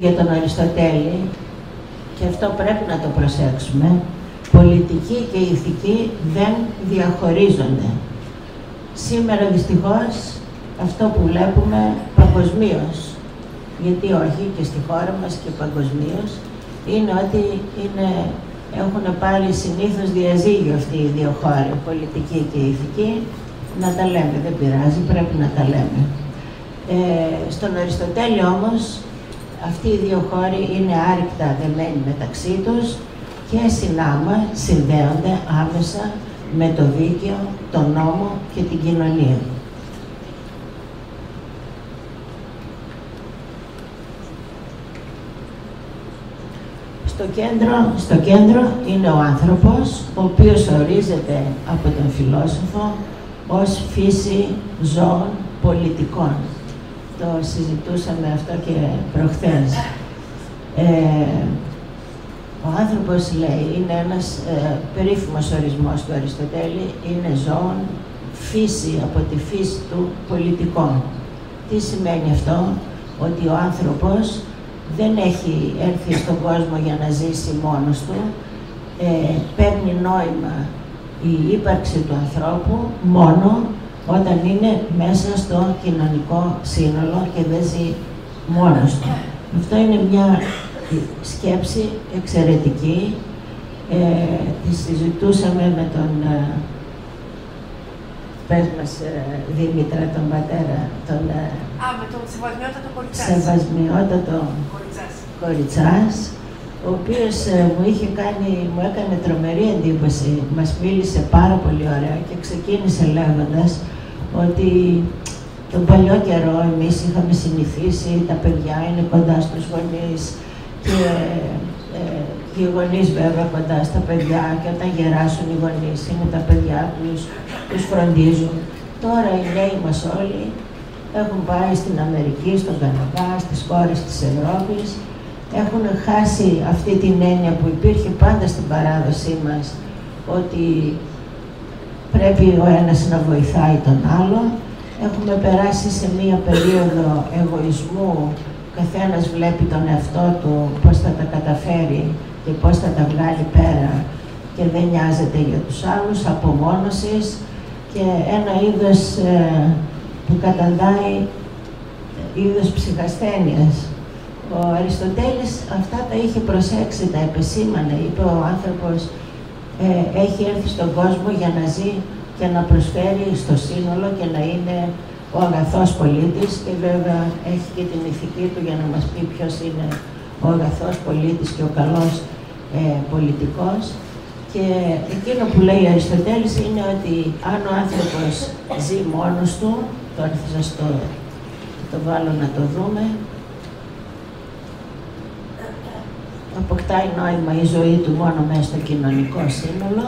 Για τον Αριστοτέλη, και αυτό πρέπει να το προσέξουμε, πολιτική και ηθική δεν διαχωρίζονται. Σήμερα δυστυχώς αυτό που βλέπουμε παγκοσμίως, γιατί όχι και στη χώρα μας και παγκοσμίως, είναι ότι έχουν πάρει συνήθως διαζύγιο αυτοί οι δύο χώροι, πολιτική και ηθική. Να τα λέμε, δεν πειράζει, πρέπει να τα λέμε. Στον Αριστοτέλη όμως, αυτοί οι δύο χώροι είναι άρρηκτα δεμένοι μεταξύ τους και συνάμα συνδέονται άμεσα με το δίκαιο, τον νόμο και την κοινωνία. Στο κέντρο είναι ο άνθρωπος, ο οποίος ορίζεται από τον φιλόσοφο ως φύση ζώων πολιτικών. Το συζητούσαμε αυτό και προχθές. Ο άνθρωπος, λέει, είναι ένας περίφημος ορισμός του Αριστοτέλη, είναι ζώων φύση, από τη φύση του πολιτικών. Τι σημαίνει αυτό? Ότι ο άνθρωπος δεν έχει έρθει στον κόσμο για να ζήσει μόνος του, παίρνει νόημα η ύπαρξη του ανθρώπου μόνο όταν είναι μέσα στο κοινωνικό σύνολο και δεν ζει μόνος του. Αυτό είναι μια σκέψη εξαιρετική. Τη συζητούσαμε με τον, πες μας, Δήμητρα, τον πατέρα, με τον Σεβασμιότατο Κοριτσάς. Σεβασμιότατο Κοριτσάς, ο οποίος μου έκανε τρομερή εντύπωση. Μας μίλησε πάρα πολύ ωραία και ξεκίνησε λέγοντας ότι τον παλιό καιρό εμείς είχαμε συνηθίσει, τα παιδιά είναι κοντά στους γονείς και οι γονείς βέβαια κοντά στα παιδιά, και όταν γεράσουν οι γονείς είναι τα παιδιά τους φροντίζουν. Τώρα οι νέοι μας όλοι έχουν πάει στην Αμερική, στον Καναδά, στις χώρες της Ευρώπης. Έχουν χάσει αυτή την έννοια που υπήρχε πάντα στην παράδοσή μας, ότι πρέπει ο ένας να βοηθάει τον άλλο. Έχουμε περάσει σε μία περίοδο εγωισμού, καθένας βλέπει τον εαυτό του, πώς θα τα καταφέρει και πώς θα τα βγάλει πέρα και δεν νοιάζεται για τους άλλους, απομόνωσης και ένα είδος που καταντάει είδος ψυχασθένειας. Ο Αριστοτέλης αυτά τα είχε προσέξει, τα επεσήμανε, είπε ο άνθρωπος έχει έρθει στον κόσμο για να ζει και να προσφέρει στο σύνολο και να είναι ο αγαθός πολίτης, και βέβαια έχει και την ηθική του για να μας πει ποιος είναι ο αγαθός πολίτης και ο καλός πολιτικός. Και εκείνο που λέει ο Αριστοτέλης είναι ότι αν ο άνθρωπος ζει μόνος του, τώρα θα σας το βάλω να το δούμε, αποκτάει νόημα η ζωή του μόνο μέσα στο κοινωνικό σύνολο.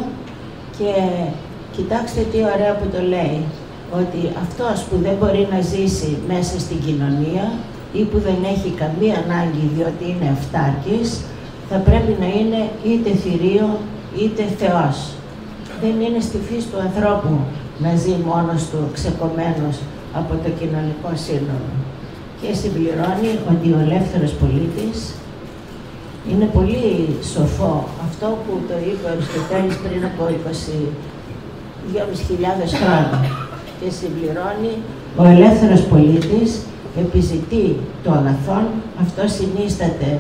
Και κοιτάξτε τι ωραία που το λέει, ότι αυτός που δεν μπορεί να ζήσει μέσα στην κοινωνία ή που δεν έχει καμία ανάγκη διότι είναι αυτάρκης, θα πρέπει να είναι είτε θηρίο είτε θεός. Δεν είναι στη φύση του ανθρώπου να ζει μόνος του, ξεκομμένος από το κοινωνικό σύνολο. Και συμπληρώνει ότι ο ελεύθερος πολίτης είναι πολύ σοφό. Αυτό που το είπε ο Αριστοτέλης πριν από 2.500 χρόνια. Και συμπληρώνει, ο ελεύθερος πολίτης επιζητεί το αγαθόν, αυτό συνίσταται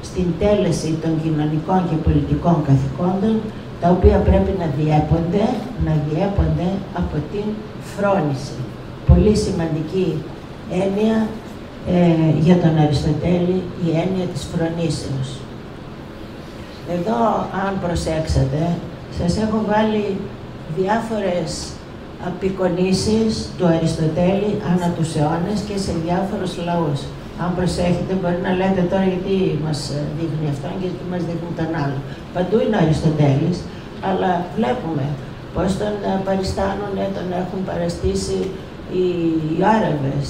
στην τέλεση των κοινωνικών και πολιτικών καθηκόντων, τα οποία πρέπει να διέπονται από την φρόνηση. Πολύ σημαντική έννοια για τον Αριστοτέλη, η έννοια της φρονήσεως. Εδώ, αν προσέξατε, σας έχω βάλει διάφορες απεικονίσεις του Αριστοτέλη ανά τους αιώνες και σε διάφορους λαούς. Αν προσέχετε, μπορεί να λέτε τώρα γιατί μας δείχνει αυτόν και γιατί μας δείχνει τον άλλο. Παντού είναι ο Αριστοτέλης, αλλά βλέπουμε πώς τον παριστάνουν, τον έχουν παραστήσει οι Άραβες,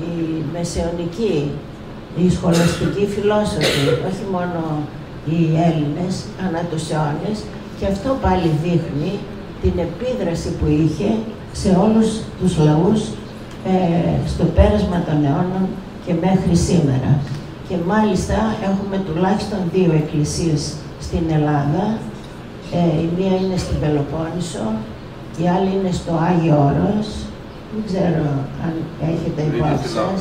οι μεσαιωνικοί, οι σχολαστικοί φιλόσοφοι, όχι μόνο οι Έλληνες, ανά τους αιώνες, και αυτό πάλι δείχνει την επίδραση που είχε σε όλους τους λαούς στο πέρασμα των αιώνων και μέχρι σήμερα. Και μάλιστα έχουμε τουλάχιστον 2 εκκλησίες στην Ελλάδα. Η μία είναι στην Πελοπόννησο, η άλλη είναι στο Άγιο Όρος. Δεν ξέρω αν έχετε υπόψη σας.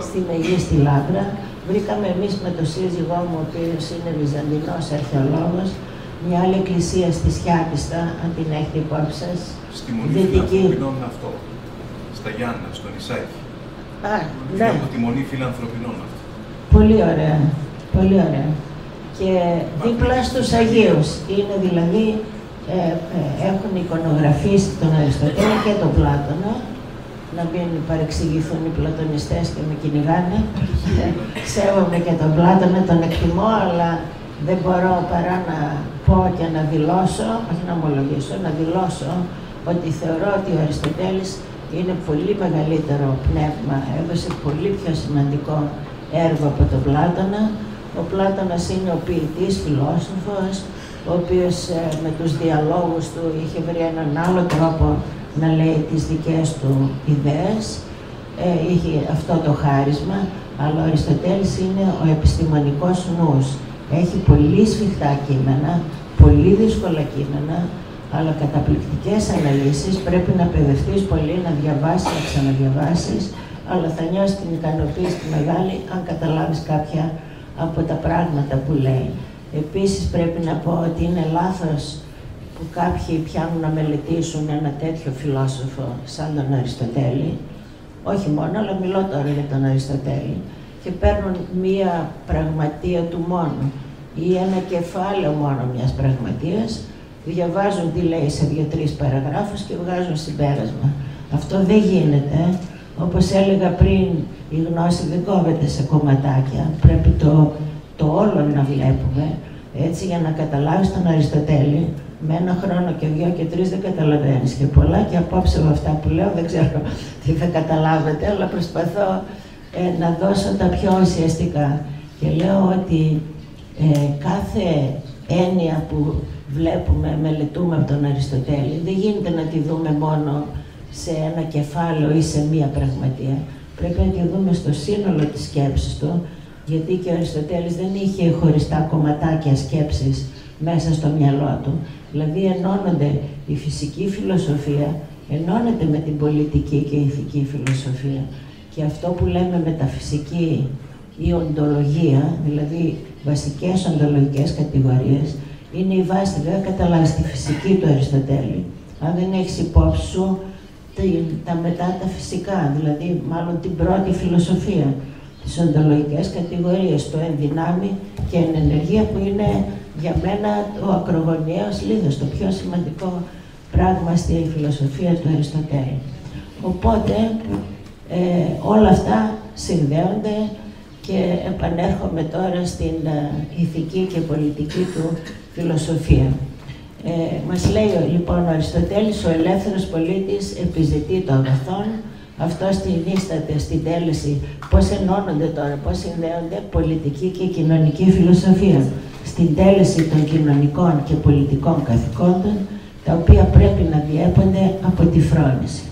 Στη Μεγίστη Λάμπρα. Βρήκαμε εμείς με τον σύζυγό μου, ο οποίος είναι Βυζαντινός αρχαιολόγος, μια άλλη εκκλησία στη Σιάτιστα, αν την έχετε υπόψη σας. Στη Μονή Φιλανθρωπινών αυτό. Στα Γιάννα, στο νησάκι. Ναι. Από τη Μονή Φιλανθρωπινών αυτό. Πολύ ωραία. Πολύ ωραία. Και δίπλα στους Αγίους. Είναι δηλαδή, έχουν εικονογραφήσει τον Αριστοτέλη και τον Πλάτωνα. Να μην παρεξηγηθούν οι πλατωνιστές και με κυνηγάνε. Σέβομαι και τον Πλάτωνα, τον εκτιμώ, αλλά δεν μπορώ παρά να πω και να δηλώσω, όχι να ομολογήσω, να δηλώσω ότι θεωρώ ότι ο Αριστοτέλης είναι πολύ μεγαλύτερο πνεύμα, έδωσε πολύ πιο σημαντικό έργο από τον Πλάτωνα. Ο Πλάτωνας είναι ο ποιητής, φιλόσοφος, ο οποίος με τους διαλόγους του είχε βρει έναν άλλο τρόπο να λέει τις δικές του ιδέες. Είχε αυτό το χάρισμα, αλλά ο Αριστοτέλης είναι ο επιστημονικός νους. Έχει πολύ σφιχτά κείμενα, πολύ δύσκολα κείμενα, αλλά καταπληκτικές αναλύσεις. Πρέπει να παιδευτείς πολύ, να διαβάσεις, να ξαναδιαβάσεις, αλλά θα νιώσεις την ικανοποίηση τη μεγάλη αν καταλάβεις κάποια από τα πράγματα που λέει. Επίσης πρέπει να πω ότι είναι λάθος που κάποιοι πιάνουν να μελετήσουν ένα τέτοιο φιλόσοφο σαν τον Αριστοτέλη, όχι μόνο, αλλά μιλώ τώρα για τον Αριστοτέλη, και παίρνουν μία πραγματεία του μόνο ή ένα κεφάλαιο μόνο μιας πραγματείας, διαβάζουν τι λέει σε 2-3 παραγράφους και βγάζουν συμπέρασμα. Αυτό δεν γίνεται. Όπως έλεγα πριν, η γνώση δεν κόβεται σε κομματάκια. Πρέπει το όλο να βλέπουμε. Έτσι, για να καταλάβεις τον Αριστοτέλη, με 1 χρόνο και 2 και 3 δεν καταλαβαίνεις και πολλά, και απόψε με αυτά που λέω δεν ξέρω τι θα καταλάβετε, αλλά προσπαθώ να δώσω τα πιο ουσιαστικά. Και λέω ότι κάθε έννοια που βλέπουμε, μελετούμε από τον Αριστοτέλη, δεν γίνεται να τη δούμε μόνο σε ένα κεφάλαιο ή σε μία πραγματεία. Πρέπει να τη δούμε στο σύνολο της σκέψης του, γιατί και ο Αριστοτέλης δεν είχε χωριστά κομματάκια σκέψης μέσα στο μυαλό του. Δηλαδή ενώνονται η φυσική φιλοσοφία, ενώνεται με την πολιτική και ηθική φιλοσοφία. Και αυτό που λέμε μεταφυσική ή οντολογία, δηλαδή βασικές οντολογικές κατηγορίες, είναι η βάση. Δεν θα καταλάβεις τη φυσική του Αριστοτέλη αν δεν έχεις υπόψη σου τα μετά τα φυσικά, δηλαδή μάλλον την πρώτη φιλοσοφία, τις οντολογικές κατηγορίες, το ενδυνάμει και ενεργεία, που είναι για μένα ο ακρογωνιαίος λίθος, το πιο σημαντικό πράγμα στη φιλοσοφία του Αριστοτέλη. Οπότε όλα αυτά συνδέονται και επανέρχομαι τώρα στην ηθική και πολιτική του φιλοσοφία. Μας λέει λοιπόν ο Αριστοτέλης, ο ελεύθερος πολίτης επιζητεί το αγαθόν. Αυτό συνίσταται στην τέλεση πώς ενώνονται τώρα, πώς συνδέονται πολιτική και κοινωνική φιλοσοφία. Στην τέλεση των κοινωνικών και πολιτικών καθηκόντων, τα οποία πρέπει να διέπονται από τη φρόνηση.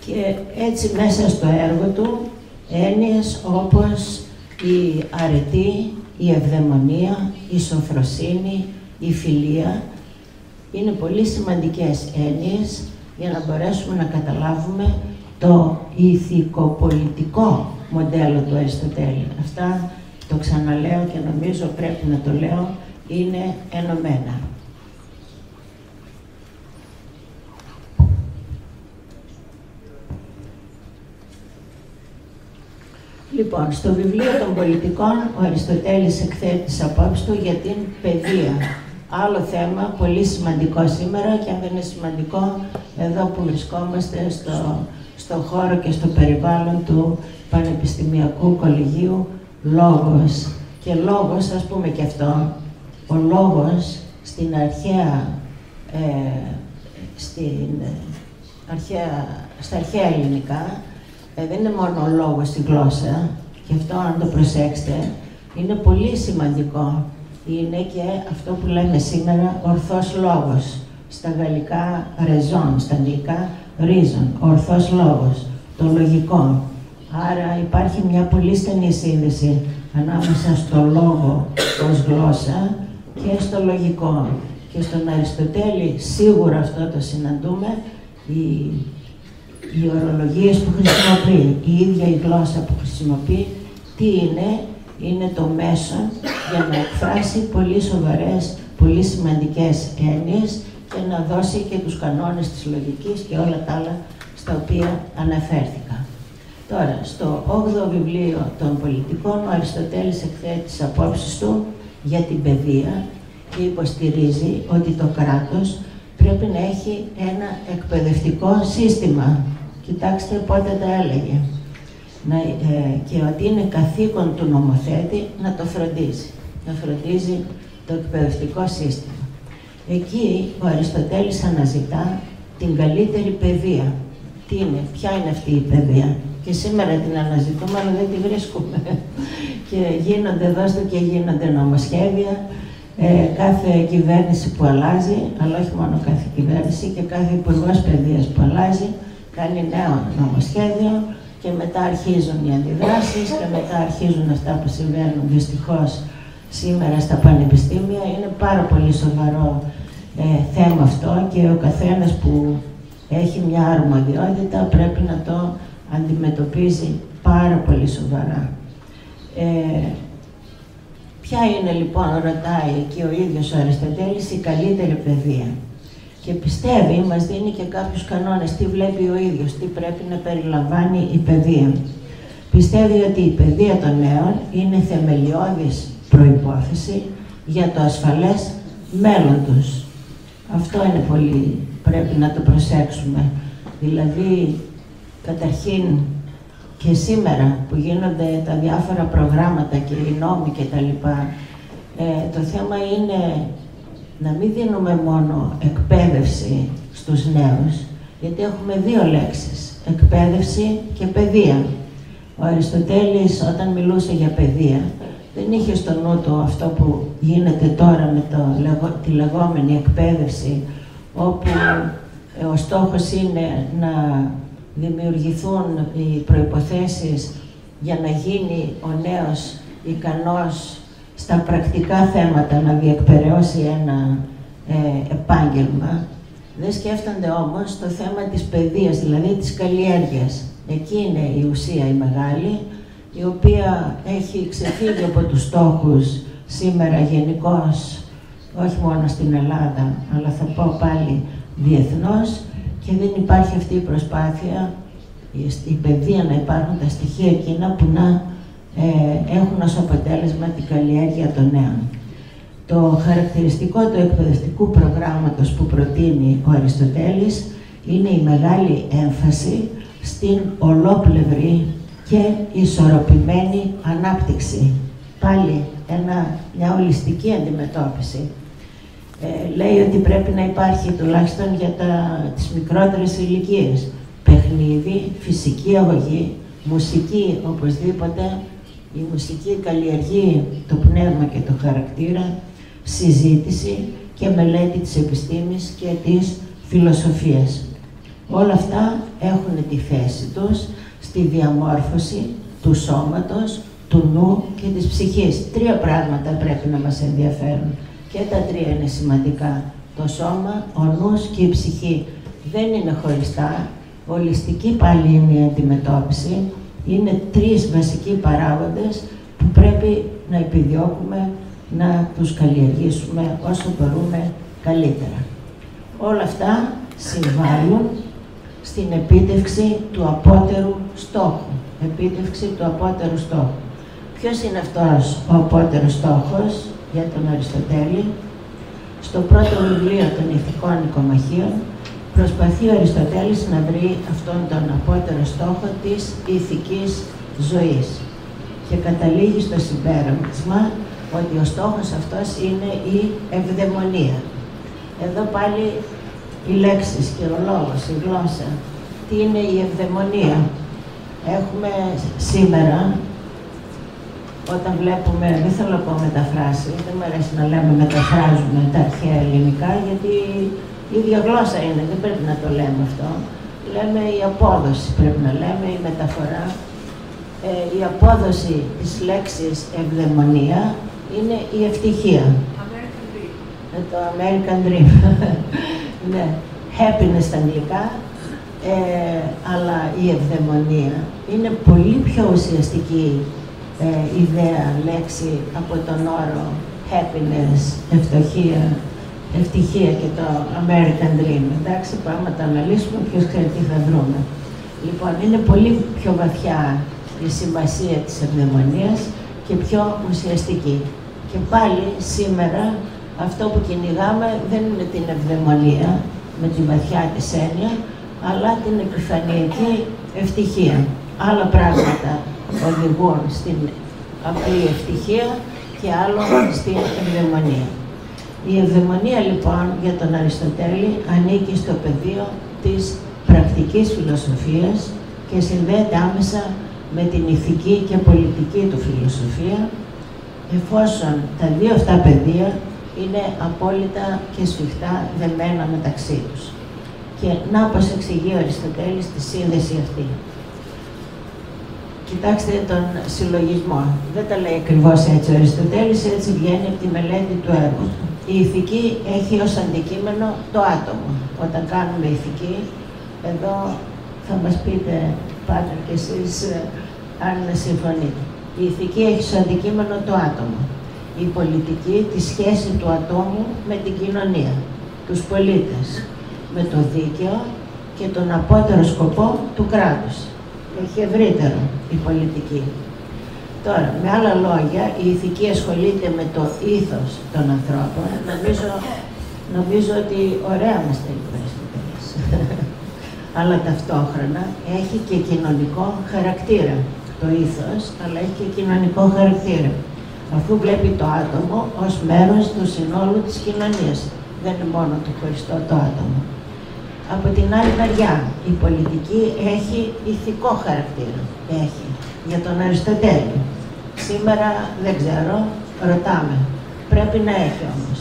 Και έτσι μέσα στο έργο του, έννοιες όπως η αρετή, η ευδαιμονία, η σοφροσύνη, η φιλία, είναι πολύ σημαντικές έννοιες για να μπορέσουμε να καταλάβουμε το ηθικοπολιτικό μοντέλο του Αριστοτέλη. Αυτά το ξαναλέω και νομίζω πρέπει να το λέω, είναι ενωμένα. Λοιπόν, στο βιβλίο των πολιτικών, ο Αριστοτέλης εκθέτει τις απόψεις του για την παιδεία. Άλλο θέμα, πολύ σημαντικό σήμερα, και αν δεν είναι σημαντικό, εδώ που βρισκόμαστε στο χώρο και στο περιβάλλον του Πανεπιστημιακού Κολεγίου, λόγος. Και λόγος, ας πούμε και αυτό, ο λόγος στα αρχαία ελληνικά, δεν είναι μόνο ο λόγος στη γλώσσα, και αυτό αν το προσέξετε, είναι πολύ σημαντικό. Είναι και αυτό που λέμε σήμερα ορθός λόγος. στα γαλλικά raison, στα αγγλικά reason, ορθός λόγος, το λογικό. Άρα υπάρχει μια πολύ στενή σύνδεση ανάμεσα στο λόγο ως γλώσσα και στο λογικό. Και στον Αριστοτέλη σίγουρα αυτό το συναντούμε, οι ορολογίες που χρησιμοποιεί, η ίδια η γλώσσα που χρησιμοποιεί, τι είναι το μέσο για να εκφράσει πολύ σοβαρές, πολύ σημαντικές έννοιες και να δώσει και τους κανόνες της λογικής και όλα τα άλλα στα οποία αναφέρθηκα. Τώρα, στο 8ο βιβλίο των πολιτικών, ο Αριστοτέλης εκθέτει τις απόψεις του για την παιδεία και υποστηρίζει ότι το κράτος πρέπει να έχει ένα εκπαιδευτικό σύστημα. Κοιτάξτε πότε τα έλεγε. Και ότι είναι καθήκον του νομοθέτη να το φροντίζει. Να φροντίζει το εκπαιδευτικό σύστημα. Εκεί ο Αριστοτέλης αναζητά την καλύτερη παιδεία. Τι είναι, ποια είναι αυτή η παιδεία. Και σήμερα την αναζητούμε, αλλά δεν τη βρίσκουμε. Και γίνονται, δώστε και γίνονται νομοσχέδια. Κάθε κυβέρνηση που αλλάζει, αλλά όχι μόνο κάθε κυβέρνηση, και κάθε υπουργός παιδείας που αλλάζει, κάνει νέο νομοσχέδιο και μετά αρχίζουν οι αντιδράσεις και μετά αρχίζουν αυτά που συμβαίνουν δυστυχώς σήμερα στα πανεπιστήμια. Είναι πάρα πολύ σοβαρό θέμα αυτό και ο καθένας που έχει μια αρμοδιότητα πρέπει να το αντιμετωπίζει πάρα πολύ σοβαρά. Ποια είναι λοιπόν, ρωτάει εκεί ο ίδιος ο Αριστοτέλης, η καλύτερη παιδεία. Και πιστεύει, μας δίνει και κάποιους κανόνες, τι βλέπει ο ίδιος, τι πρέπει να περιλαμβάνει η παιδεία. Πιστεύει ότι η παιδεία των νέων είναι θεμελιώδης προϋπόθεση για το ασφαλές μέλλον τους. Αυτό είναι πολύ, πρέπει να το προσέξουμε. Δηλαδή, καταρχήν, και σήμερα που γίνονται τα διάφορα προγράμματα και οι νόμοι και τα λοιπά, το θέμα είναι να μην δίνουμε μόνο εκπαίδευση στους νέους, γιατί έχουμε δύο λέξεις, εκπαίδευση και παιδεία. Ο Αριστοτέλης όταν μιλούσε για παιδεία, δεν είχε στο νου του αυτό που γίνεται τώρα με τη λεγόμενη εκπαίδευση, όπου ο στόχος είναι να δημιουργηθούν οι προϋποθέσεις για να γίνει ο νέος ικανός στα πρακτικά θέματα να διεκπεραιώσει ένα επάγγελμα. Δεν σκέφτονται όμως το θέμα της παιδείας, δηλαδή της καλλιέργειας. Εκεί είναι η ουσία η μεγάλη, η οποία έχει ξεφύγει από τους στόχους σήμερα γενικώς, όχι μόνο στην Ελλάδα, αλλά θα πω πάλι διεθνώς, και δεν υπάρχει αυτή η προσπάθεια, η παιδεία, να υπάρχουν τα στοιχεία εκείνα που να έχουν ως αποτέλεσμα την καλλιέργεια των νέων. Το χαρακτηριστικό του εκπαιδευτικού προγράμματος που προτείνει ο Αριστοτέλης είναι η μεγάλη έμφαση στην ολόπλευρη και ισορροπημένη ανάπτυξη. Πάλι μια ολιστική αντιμετώπιση. Λέει ότι πρέπει να υπάρχει τουλάχιστον για τις μικρότερες ηλικίες παιχνίδι, φυσική αγωγή, μουσική οπωσδήποτε. Η μουσική καλλιεργεί το πνεύμα και το χαρακτήρα, συζήτηση και μελέτη της επιστήμης και της φιλοσοφίας. Όλα αυτά έχουν τη θέση τους στη διαμόρφωση του σώματος, του νου και της ψυχής. Τρία πράγματα πρέπει να μας ενδιαφέρουν. Και τα τρία είναι σημαντικά. Το σώμα, ο νους και η ψυχή. Δεν είναι χωριστά. Ολιστική πάλι είναι η αντιμετώπιση. Είναι τρεις βασικοί παράγοντες που πρέπει να επιδιώκουμε να τους καλλιεργήσουμε όσο μπορούμε καλύτερα. Όλα αυτά συμβάλλουν στην επίτευξη του απότερου στόχου. Επίτευξη του απότερου στόχου. Ποιος είναι αυτός ο απότερος στόχος για τον Αριστοτέλη? Στο πρώτο βιβλίο των Ηθικών Οικομαχίων προσπαθεί ο Αριστοτέλης να βρει αυτόν τον απότερο στόχο της ηθικής ζωής και καταλήγει στο συμπέρασμα ότι ο στόχος αυτός είναι η ευδαιμονία. Εδώ πάλι οι λέξεις και ο λόγος, η γλώσσα. Τι είναι η ευδαιμονία? Έχουμε σήμερα, όταν βλέπουμε, δεν θέλω να πω μεταφράσεις, δεν μου αρέσει να λέμε μεταφράζουμε τα αρχαία ελληνικά, γιατί Η ίδια γλώσσα είναι, δεν πρέπει να το λέμε αυτό. Λέμε η απόδοση, πρέπει να λέμε, η μεταφορά. Η απόδοση της λέξης ευδαιμονία είναι η ευτυχία. American Dream. Το American Dream. Ναι, happiness στα αγγλικά, αλλά η ευδαιμονία είναι πολύ πιο ουσιαστική ιδέα, λέξη από τον όρο happiness, ευτυχία και το American Dream. Εντάξει, πάμε να τα αναλύσουμε, ποιος ξέρει τι θα βρούμε. Λοιπόν, είναι πολύ πιο βαθιά η σημασία της ευδαιμονίας και πιο ουσιαστική. Και πάλι σήμερα αυτό που κυνηγάμε δεν είναι την ευδαιμονία με τη βαθιά της έννοια, αλλά την επιφανειακή ευτυχία. Άλλα πράγματα οδηγούν στην απλή ευτυχία και άλλο στην ευδαιμονία. Η ευδαιμονία λοιπόν για τον Αριστοτέλη ανήκει στο πεδίο της πρακτικής φιλοσοφίας και συνδέεται άμεσα με την ηθική και πολιτική του φιλοσοφία, εφόσον τα δύο αυτά πεδία είναι απόλυτα και σφιχτά δεμένα μεταξύ τους. Και να πως εξηγεί ο Αριστοτέλης τη σύνδεση αυτή. Κοιτάξτε τον συλλογισμό. Δεν τα λέει ακριβώς έτσι ο Αριστοτέλης, έτσι βγαίνει από τη μελέτη του έργου του. Η ηθική έχει ως αντικείμενο το άτομο. Όταν κάνουμε ηθική, εδώ θα μας πείτε, Πάτερ, και εσείς, αν συμφωνείτε. Η ηθική έχει ως αντικείμενο το άτομο. Η πολιτική, τη σχέση του ατόμου με την κοινωνία, τους πολίτες, με το δίκαιο και τον απότερο σκοπό του κράτους. Έχει ευρύτερο η πολιτική. Τώρα, με άλλα λόγια, η ηθική ασχολείται με το ήθος των ανθρώπων. Νομίζω ότι ωραία μας τα είπε ο Αριστοτέλης. Αλλά ταυτόχρονα έχει και κοινωνικό χαρακτήρα. Το ήθος, αλλά έχει και κοινωνικό χαρακτήρα. Αφού βλέπει το άτομο ως μέρος του συνόλου της κοινωνίας. Δεν είναι μόνο το χωριστό το άτομο. Από την άλλη μεριά, η πολιτική έχει ηθικό χαρακτήρα. Έχει. Για τον Αριστοτέλη. Σήμερα δεν ξέρω, ρωτάμε. Πρέπει να έχει όμως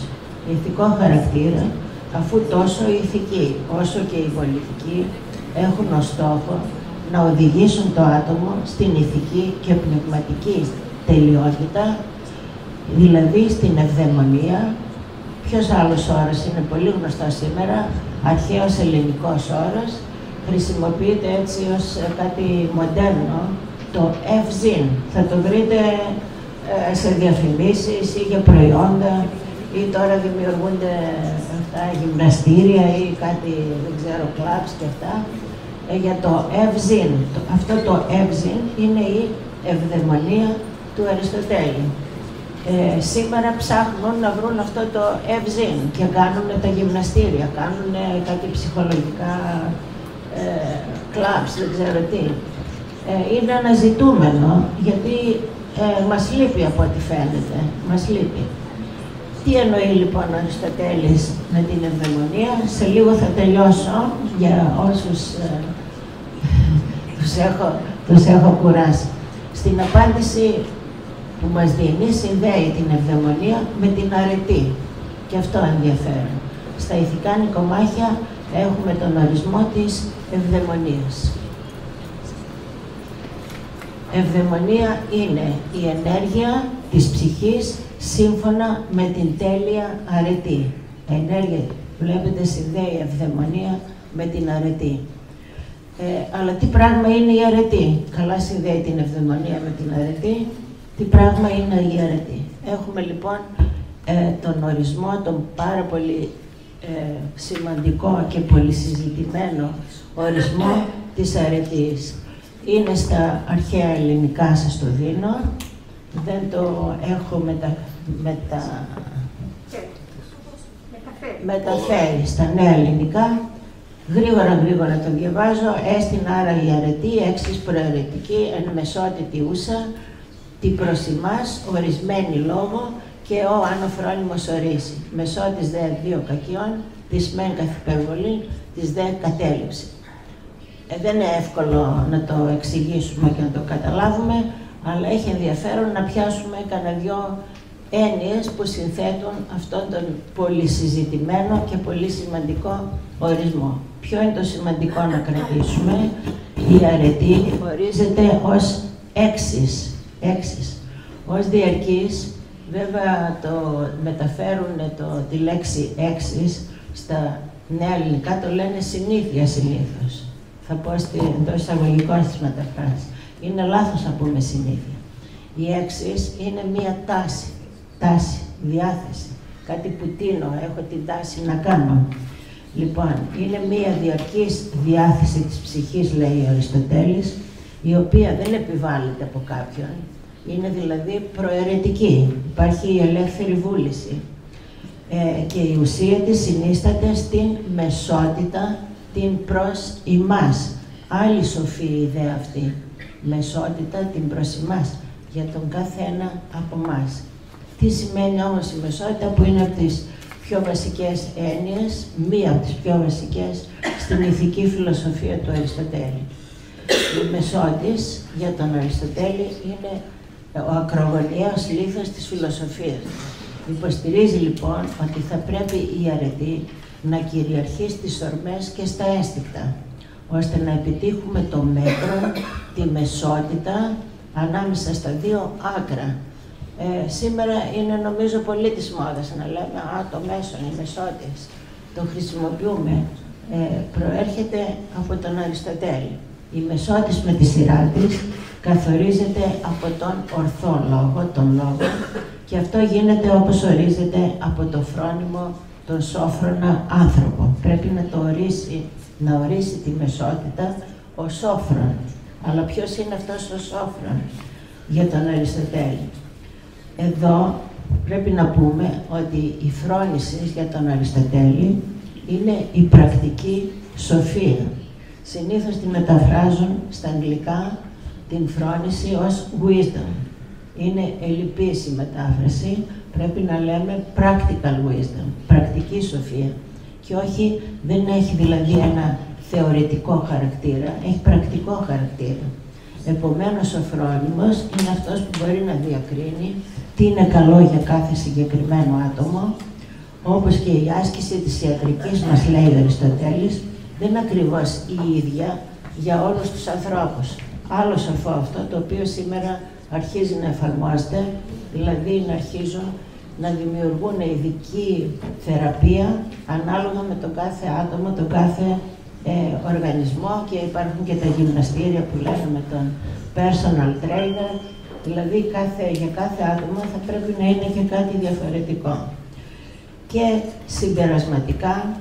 ηθικό χαρακτήρα, αφού τόσο η ηθική όσο και η πολιτική έχουν ως στόχο να οδηγήσουν το άτομο στην ηθική και πνευματική τελειότητα, δηλαδή στην ευδαιμονία. Ποιος άλλος όρος είναι πολύ γνωστό σήμερα, αρχαίος ελληνικός όρος, χρησιμοποιείται έτσι ως κάτι μοντέρνο, το ευζήν. Θα το βρείτε σε διαφημίσεις ή για προϊόντα, ή τώρα δημιουργούνται αυτά γυμναστήρια ή κάτι, δεν ξέρω, κλαμπς και αυτά, για το ευζήν. Αυτό το ευζήν είναι η ευδαιμονία του Αριστοτέλη. Σήμερα ψάχνουν να βρουν αυτό το ευζήν και κάνουν τα γυμναστήρια, κάνουν κάτι ψυχολογικά κλαμπς, δεν ξέρω τι. Είναι αναζητούμενο, γιατί μας λείπει από ό,τι φαίνεται, μας λείπει. Τι εννοεί λοιπόν ο Αριστοτέλης με την ευδαιμονία? Σε λίγο θα τελειώσω, για όσους τους έχω κουράσει. Στην απάντηση που μας δίνει, συνδέει την ευδαιμονία με την αρετή. Και αυτό ενδιαφέρον. Στα ηθικά νοικομάχια έχουμε τον ορισμό της ευδαιμονίας. Ευδαιμονία είναι η ενέργεια της ψυχής σύμφωνα με την τέλεια αρετή. Ενέργεια, βλέπετε, συνδέει η ευδαιμονία με την αρετή. Αλλά τι πράγμα είναι η αρετή? Καλά συνδέει την ευδαιμονία με την αρετή. Τι πράγμα είναι η αρετή? Έχουμε λοιπόν τον ορισμό, τον πάρα πολύ σημαντικό και πολύ συζητημένο ορισμό της αρετής. Είναι στα αρχαία ελληνικά, σας το δίνω. Δεν το έχω μεταφέρει στα νέα ελληνικά. Γρήγορα το διαβάζω. Έστιν άρα η αρετή, έξις προαιρετική, εν μεσότητη ούσα, τη προς ημάς ορισμένη λόγο και ο άνω φρόνιμος ορίσει. Μεσότης δε δύο κακιών, της μεν καθ' υπερβολή, της δε κατέληψη. Δεν είναι εύκολο να το εξηγήσουμε και να το καταλάβουμε, αλλά έχει ενδιαφέρον να πιάσουμε κανένα δυο έννοιες που συνθέτουν αυτόν τον πολυσυζητημένο και πολύ σημαντικό ορισμό. Ποιο είναι το σημαντικό να κρατήσουμε? Η αρετή ορίζεται ως έξις. Ως διαρκής, βέβαια μεταφέρουν τη λέξη έξις στα νέα ελληνικά, το λένε συνήθεια συνήθως. Θα πω εντός εισαγωγικών στις μεταφράσεις. Είναι λάθος να πούμε συνήθεια. Η έξις είναι μία τάση, διάθεση. Κάτι που τίνω, έχω την τάση να κάνω. Λοιπόν, είναι μία διαρκής διάθεση της ψυχής, λέει ο Αριστοτέλης, η οποία δεν επιβάλλεται από κάποιον. Είναι δηλαδή προαιρετική. Υπάρχει η ελεύθερη βούληση. Και η ουσία της συνίσταται στην μεσότητα, την προς ημάς. Άλλη σοφή ιδέα αυτή. Μεσότητα, την προς ημάς, για τον καθένα από εμάς. Τι σημαίνει όμως η μεσότητα, που είναι από τις πιο βασικές έννοιες, μία από τις πιο βασικές στην ηθική φιλοσοφία του Αριστοτέλη. Η μεσότης για τον Αριστοτέλη είναι ο ακρογωνιαίος λίθος της φιλοσοφίας. Υποστηρίζει λοιπόν ότι θα πρέπει η αρετή να κυριαρχεί στις ορμές και στα αίσθηκτα, ώστε να επιτύχουμε το μέτρο, τη μεσότητα ανάμεσα στα δύο άκρα. Σήμερα είναι νομίζω πολύ της μόδας να λέμε το μέσον, η μεσότης. Το χρησιμοποιούμε. Προέρχεται από τον Αριστοτέλη. Η μεσότης με τη σειρά της καθορίζεται από τον ορθό λόγο, τον λόγο, και αυτό γίνεται όπως ορίζεται από το φρόνιμο τον σόφρονα άνθρωπο. Πρέπει να ορίσει τη μεσότητα ο σόφρον. Αλλά ποιος είναι αυτός ο σόφρον για τον Αριστοτέλη? Εδώ πρέπει να πούμε ότι η φρόνηση για τον Αριστοτέλη είναι η πρακτική σοφία. Συνήθως τη μεταφράζουν στα αγγλικά την φρόνηση ως wisdom. Είναι ελλειπής η μετάφραση, πρέπει να λέμε practical wisdom, πρακτική σοφία. Και όχι, δεν έχει δηλαδή ένα θεωρητικό χαρακτήρα, έχει πρακτικό χαρακτήρα. Επομένως, ο φρόνιμος είναι αυτός που μπορεί να διακρίνει τι είναι καλό για κάθε συγκεκριμένο άτομο, όπως και η άσκηση της ιατρικής, μας λέει ο Αριστοτέλης, δεν είναι ακριβώς η ίδια για όλους τους ανθρώπους. Άλλο σοφό αυτό, το οποίο σήμερα αρχίζει να εφαρμόζεται, δηλαδή να αρχίζουν να δημιουργούν ειδική θεραπεία ανάλογα με τον κάθε άτομο, τον κάθε οργανισμό, και υπάρχουν και τα γυμναστήρια που λένε με τον personal trainer, δηλαδή για κάθε άτομο θα πρέπει να είναι και κάτι διαφορετικό. Και συμπερασματικά,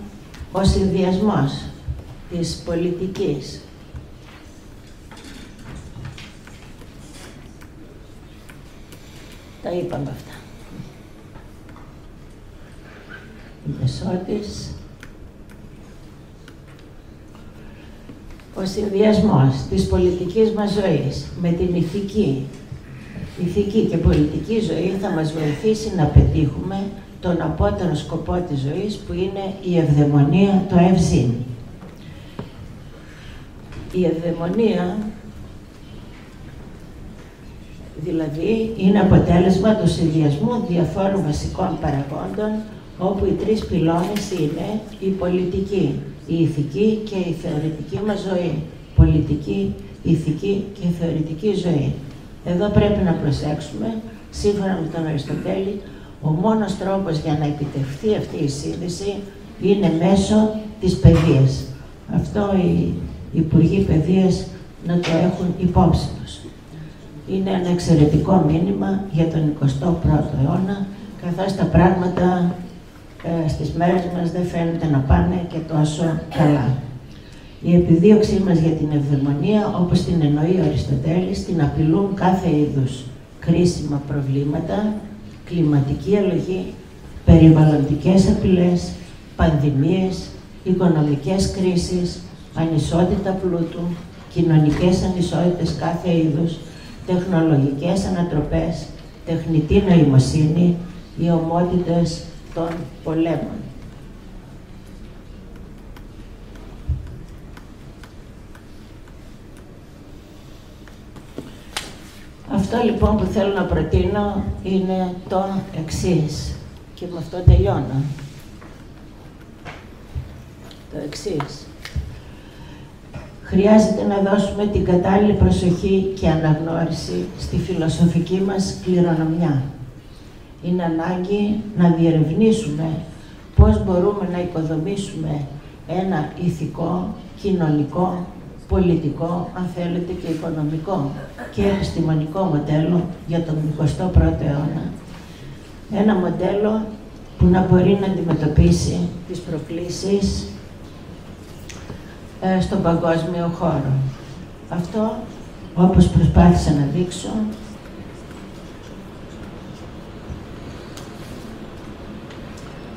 ο συνδυασμός της πολιτικής τα είπαμε αυτά. Η μεσότης, ο συνδυασμός της πολιτικής μας ζωής με την ηθική και πολιτική ζωή θα μας βοηθήσει να πετύχουμε τον απότερο σκοπό της ζωής, που είναι η ευδαιμονία, το ευζήν. Η ευδαιμονία δηλαδή είναι αποτέλεσμα του συνδυασμού διαφόρων βασικών παραγόντων, όπου οι τρεις πυλώνες είναι η πολιτική, η ηθική και η θεωρητική μας ζωή. Πολιτική, ηθική και θεωρητική ζωή. Εδώ πρέπει να προσέξουμε, σύμφωνα με τον Αριστοτέλη, ο μόνος τρόπος για να επιτευχθεί αυτή η σύνδεση είναι μέσω της παιδείας. Αυτό οι Υπουργοί Παιδείας να το έχουν υπόψη τους. Είναι ένα εξαιρετικό μήνυμα για τον 21ο αιώνα, καθώς τα πράγματα στις μέρες μας δεν φαίνεται να πάνε και τόσο καλά. Η επιδίωξή μας για την ευδαιμονία, όπως την εννοεί ο Αριστοτέλης, την απειλούν κάθε είδους κρίσιμα προβλήματα, κλιματική αλλαγή, περιβαλλοντικές απειλές, πανδημίες, οικονομικές κρίσεις, ανισότητα πλούτου, κοινωνικές ανισότητες κάθε είδους, τεχνολογικές ανατροπές, τεχνητή νοημοσύνη, οι ομότητες των πολέμων. Αυτό λοιπόν που θέλω να προτείνω είναι το εξής, και με αυτό τελειώνω. Το εξής. Χρειάζεται να δώσουμε την κατάλληλη προσοχή και αναγνώριση στη φιλοσοφική μας κληρονομιά. Είναι ανάγκη να διερευνήσουμε πώς μπορούμε να οικοδομήσουμε ένα ηθικό, κοινωνικό, πολιτικό, αν θέλετε και οικονομικό και επιστημονικό μοντέλο για τον 21ο αιώνα. Ένα μοντέλο που να μπορεί να αντιμετωπίσει τις προκλήσεις στον παγκόσμιο χώρο. Αυτό, όπως προσπάθησα να δείξω,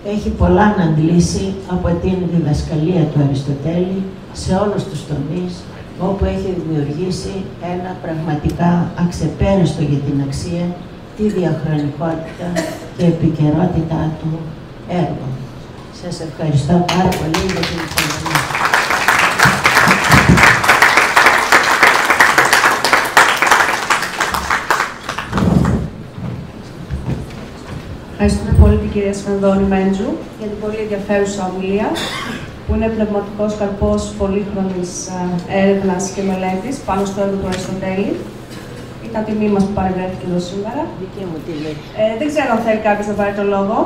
έχει πολλά να αντλήσει από την διδασκαλία του Αριστοτέλη σε όλους τους τομείς, όπου έχει δημιουργήσει ένα πραγματικά αξεπέραστο για την αξία, τη διαχρονικότητα και επικαιρότητά του έργο. Σας ευχαριστώ πάρα πολύ για την υπομονή. Ευχαριστούμε πολύ την κυρία Σφενδώνη Μέντζου για την πολύ ενδιαφέρουσα ομιλία, που είναι πνευματικός καρπός πολύχρονης έρευνας και μελέτης πάνω στο έργο του Αριστοτέλη. Ήταν τιμή μας που παρευρέθηκε εδώ σήμερα. Δική μου τιμή. Δεν ξέρω αν θέλει κάποιος να πάρει το λόγο.